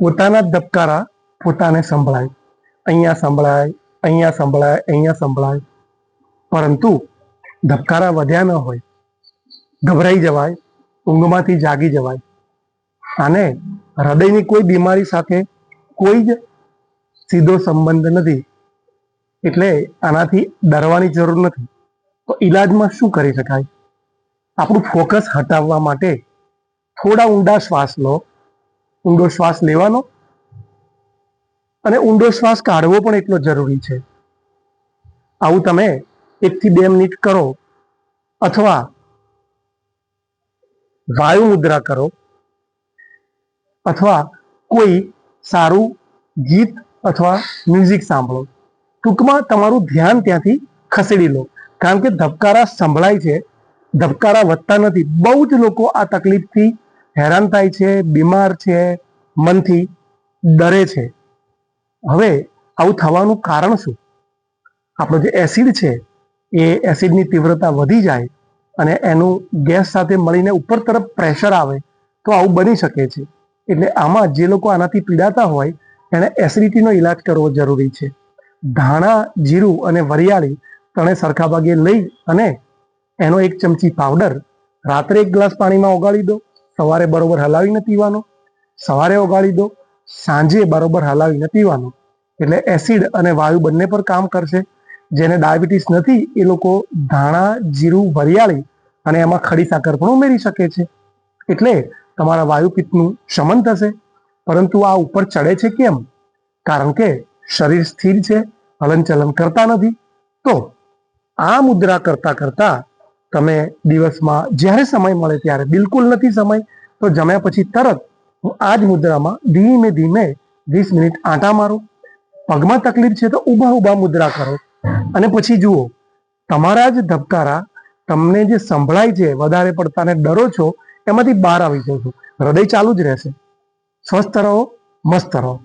પોતાના ધબકારા પોતાને સંભળાય, અહીંયા સંભળાય, અહીંયા સંભળાય, અહીંયા સંભળાય, પરંતુ ધબકારા વધ્યા ન હોય, ગભરાઈ જવાય, ઊંઘમાંથી જાગી જવાય. આને હૃદયની કોઈ બીમારી સાથે કોઈ જ સીધો સંબંધ નથી, એટલે આનાથી ડરવાની જરૂર નથી. તો ઈલાજમાં શું કરી શકાય? આપણું ફોકસ હટાવવા માટે થોડા ઊંડા શ્વાસ લો. ઊંડો શ્વાસ લેવાનો અને ઊંડો શ્વાસ કાઢવો પણ એટલો જરૂરી છે. આવું તમે 1 થી 2 મિનિટ કરો, અથવા વાયુ મુદ્રા કરો, અથવા કોઈ સારું ગીત અથવા મ્યુઝિક સાંભળો. ટૂંકમાં તમારું ધ્યાન ત્યાંથી ખસેડી લો, કારણ કે ધબકારા સંભળાય છે, ધબકારા વધતા નથી. બહુ જ લોકો આ તકલીફથી હેરાન થાય છે, બીમાર છે, મનથી ડરે છે. હવે આવું થવાનું કારણ શું? આપણો જે એસિડ છે એ એસિડની તીવ્રતા વધી જાય અને એનું ગેસ સાથે મળીને ઉપર તરફ પ્રેશર આવે તો આવું બની શકે છે. એટલે આમાં જે લોકો આનાથી પીડાતા હોય એને એસિડિટીનો ઈલાજ કરવો જરૂરી છે. ધાણા, જીરું અને વરિયાળી ત્રણે સરખા ભાગે લઈ અને એનો 1 ચમચી પાવડર રાત્રે 1 ગ્લાસ પાણીમાં ઓગાળી દો. સવારે બરોબર હલાવીને પીવાનો. સવારે ઓગાળી દો, સાંજે બરોબર હલાવીને પીવાનો. એટલે એસિડ અને વાયુ બંને પર કામ કરશે. જેને ડાયાબિટીસ નથી એ લોકો ધાણા, જીરું, વરિયાળી અને એમાં ખડી સાકર પણ ઉમેરી શકે છે. એટલે તમારા વાયુપિત્તનું શમન થશે. પરંતુ આ ઉપર ચડે છે કેમ? કારણ કે શરીર સ્થિર છે, હલનચલન કરતા નથી. તો આ મુદ્રા કરતા કરતા તમે દિવસમાં જ્યારે સમય મળે ત્યારે, બિલકુલ નથી સમય તો જમ્યા પછી તરત આ જ મુદ્રામાં ધીમે ધીમે 20 મિનિટ આંટા મારો. પગમાં તકલીફ છે તો ઊભા ઊભા મુદ્રા કરો અને પછી જુઓ તમારા જ ધબકારા તમને જે સંભળાય છે, વધારે પડતાને ડરો છો, એમાંથી બહાર આવી જશો. હૃદય ચાલુ જ રહેશે. સ્વસ્થ રહો, મસ્ત રહો.